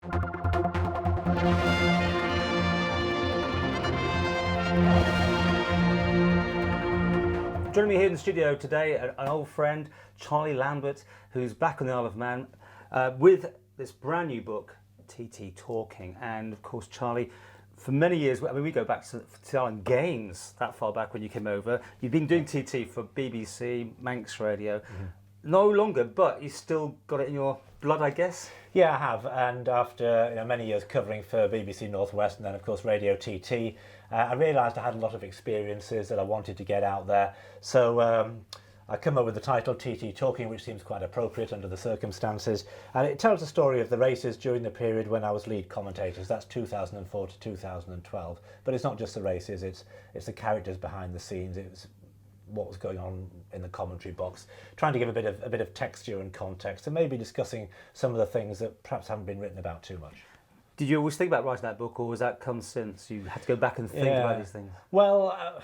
Joining me here in the studio today, an old friend, Charlie Lambert, who's back on the Isle of Man with this brand new book, TT Talking. And of course, Charlie, for many years, I mean, we go back to the Island Games, that far back when you came over. You've been doing TT for BBC, Manx Radio. Mm-hmm. No longer, but you still got it in your blood, I guess? Yeah, I have. And after many years covering for BBC Northwest and then, of course, Radio TT, I realised I had a lot of experiences that I wanted to get out there. So I come up with the title TT Talking, which seems quite appropriate under the circumstances. And it tells the story of the races during the period when I was lead commentator. That's 2004 to 2012. But it's not just the races, it's the characters behind the scenes. It's what was going on in the commentary box, trying to give a bit of texture and context, and maybe discussing some of the things that perhaps haven't been written about too much. Did you always think about writing that book, or was that come since you had to go back and think about these things? Well,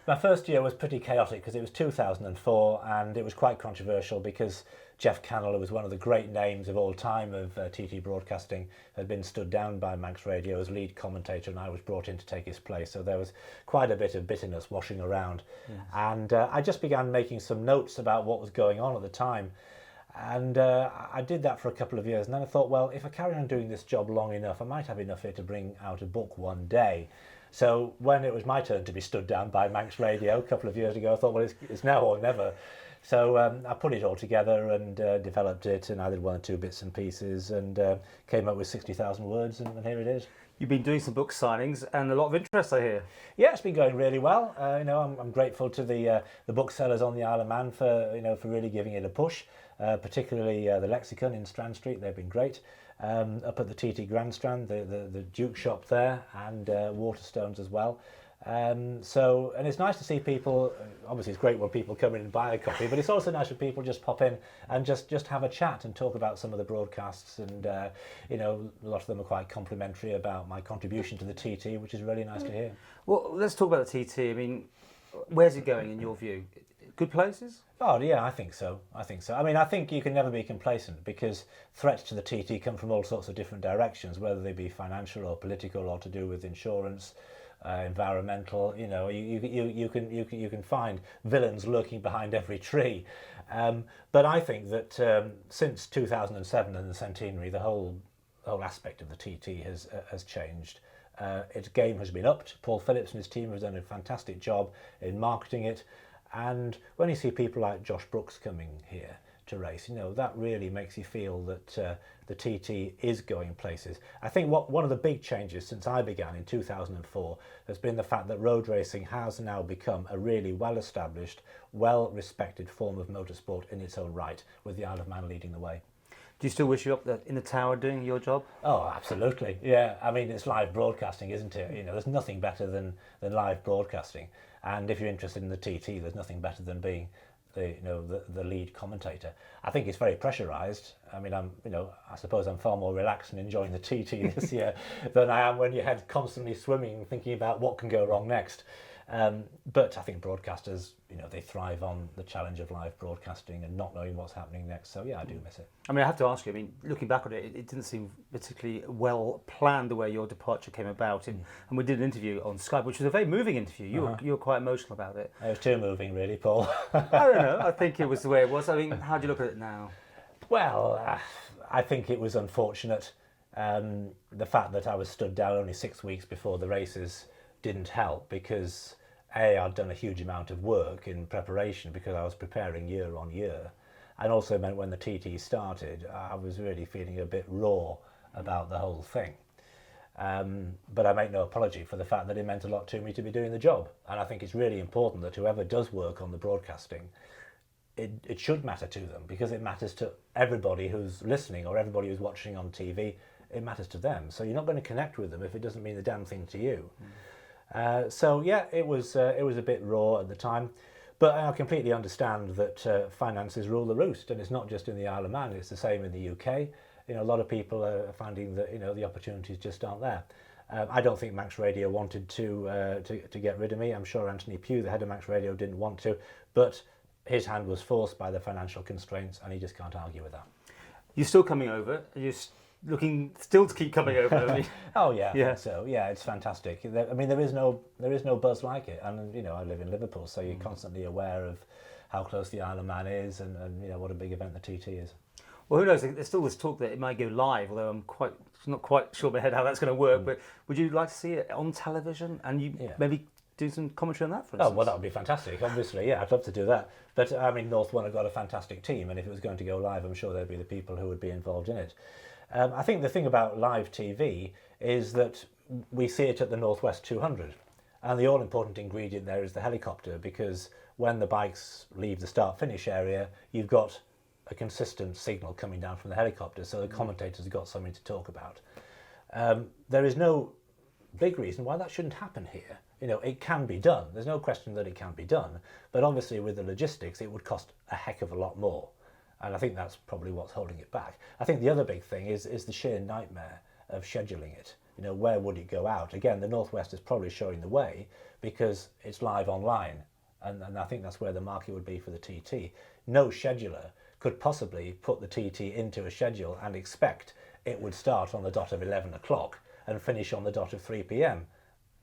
my first year was pretty chaotic because it was 2004 and it was quite controversial because Jeff Cannell, who was one of the great names of all time of TT broadcasting, had been stood down by Manx Radio as lead commentator, and I was brought in to take his place. So there was quite a bit of bitterness washing around. Yes. And I just began making some notes about what was going on at the time. And I did that for a couple of years, and then I thought, well, if I carry on doing this job long enough, I might have enough here to bring out a book one day. So when it was my turn to be stood down by Manx Radio a couple of years ago, I thought, well, it's now or never. So I put it all together and developed it, and I did one or two bits and pieces, and came up with 60,000 words, and here it is. You've been doing some book signings and a lot of interest, I hear. Yeah, it's been going really well. I'm grateful to the booksellers on the Isle of Man for really giving it a push. Particularly the Lexicon in Strand Street, they've been great. Up at the TT Grand Strand, the Duke shop there, and Waterstones as well. And it's nice to see people. Obviously it's great when people come in and buy a copy, but it's also nice when people just pop in and just have a chat and talk about some of the broadcasts, and a lot of them are quite complimentary about my contribution to the TT, which is really nice to hear. Well, let's talk about the TT. I mean, where's it going in your view? Good places? Oh yeah, I think so. I mean, I think you can never be complacent because threats to the TT come from all sorts of different directions, whether they be financial or political or to do with insurance, environmental. You can find villains lurking behind every tree. But I think that since 2007 and the centenary, the whole aspect of the TT has changed. Its game has been upped. Paul Phillips and his team have done a fantastic job in marketing it. And when you see people like Josh Brooks coming here to race, that really makes you feel that the TT is going places. I think one of the big changes since I began in 2004 has been the fact that road racing has now become a really well-established, well-respected form of motorsport in its own right, with the Isle of Man leading the way. Do you still wish you were up in the tower doing your job? Oh, absolutely. Yeah, I mean, it's live broadcasting, isn't it? There's nothing better than live broadcasting. And if you're interested in the TT, there's nothing better than being the lead commentator. I think it's very pressurised. I mean, I suppose I'm far more relaxed and enjoying the TT this year than I am when your head's constantly swimming, thinking about what can go wrong next. But I think broadcasters, they thrive on the challenge of live broadcasting and not knowing what's happening next. So yeah, I do miss it. I mean, I have to ask you, I mean, looking back on it, it didn't seem particularly well planned the way your departure came about. And we did an interview on Skype, which was a very moving interview. You were quite emotional about it. It was too moving, really, Paul. I don't know. I think it was the way it was. I mean, how do you look at it now? Well, I think it was unfortunate. The fact that I was stood down only 6 weeks before the races didn't help because I'd done a huge amount of work in preparation because I was preparing year on year, and also meant when the TT started I was really feeling a bit raw about the whole thing. But I make no apology for the fact that it meant a lot to me to be doing the job, and I think it's really important that whoever does work on the broadcasting, it should matter to them because it matters to everybody who's listening or everybody who's watching on TV. It matters to them, so you're not going to connect with them if it doesn't mean the damn thing to you. So yeah, it was a bit raw at the time, but I completely understand that finances rule the roost, and it's not just in the Isle of Man; it's the same in the UK. A lot of people are finding that the opportunities just aren't there. I don't think Manx Radio wanted to get rid of me. I'm sure Anthony Pugh, the head of Manx Radio, didn't want to, but his hand was forced by the financial constraints, and he just can't argue with that. You're still coming over. looking still to keep coming over. I mean, Oh yeah, I Yeah. think so yeah, it's fantastic. I mean, there is no buzz like it, and you know, I live in Liverpool, so you're constantly aware of how close the Isle of Man is, and you know what a big event the TT is. well, who knows? There's still this talk that it might go live, although I'm not quite sure in my head how that's going to work. But would you like to see it on television and you maybe do some commentary on that, for Oh, instance? well, that would be fantastic, obviously, yeah, I'd love to do that. But, I mean, North One have got a fantastic team, and if it was going to go live, I'm sure there'd be the people who would be involved in it. I think the thing about live TV is that we see it at the Northwest 200, and the all-important ingredient there is the helicopter, because when the bikes leave the start-finish area, you've got a consistent signal coming down from the helicopter, so the commentators have got something to talk about. There is no big reason why that shouldn't happen here. You know, it can be done. There's no question that it can be done. But obviously with the logistics, it would cost a heck of a lot more. And I think that's probably what's holding it back. I think the other big thing is the sheer nightmare of scheduling it. You know, where would it go out? Again, the Northwest is probably showing the way because it's live online. And I think that's where the market would be for the TT. No scheduler could possibly put the TT into a schedule and expect it would start on the dot of 11 o'clock and finish on the dot of 3 p.m.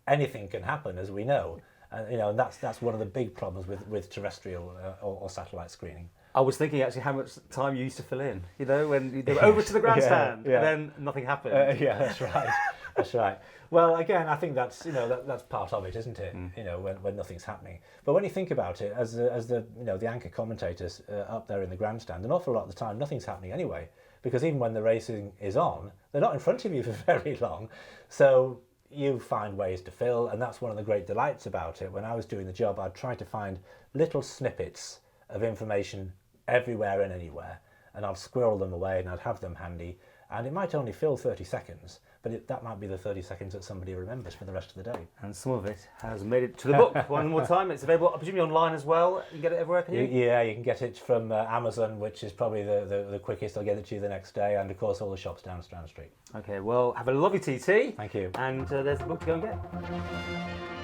Anything can happen, as we know, and you know, and that's one of the big problems with terrestrial or satellite screening. I was thinking actually how much time you used to fill in, you know, when they were over to the grandstand Yeah. and then nothing happened. Yeah, that's right. That's right. Well, again, I think that's, you know, that's part of it, isn't it? You know, when nothing's happening. But when you think about it, as the you know the anchor commentators up there in the grandstand, an awful lot of the time nothing's happening anyway, because even when the racing is on, they're not in front of you for very long. So you find ways to fill, and that's one of the great delights about it. When I was doing the job, I'd try to find little snippets of information everywhere and anywhere, and I'd squirrel them away and I'd have them handy, and it might only fill 30 seconds, but that might be the 30 seconds that somebody remembers for the rest of the day. And some of it has made it to the book. One more time, it's available, presumably online as well. You can get it everywhere, can you? Yeah, you can get it from Amazon, which is probably the quickest. I'll get it to you the next day, and of course all the shops down Strand Street. Okay, well, have a lovely TT. Thank you. And there's the book to go and get.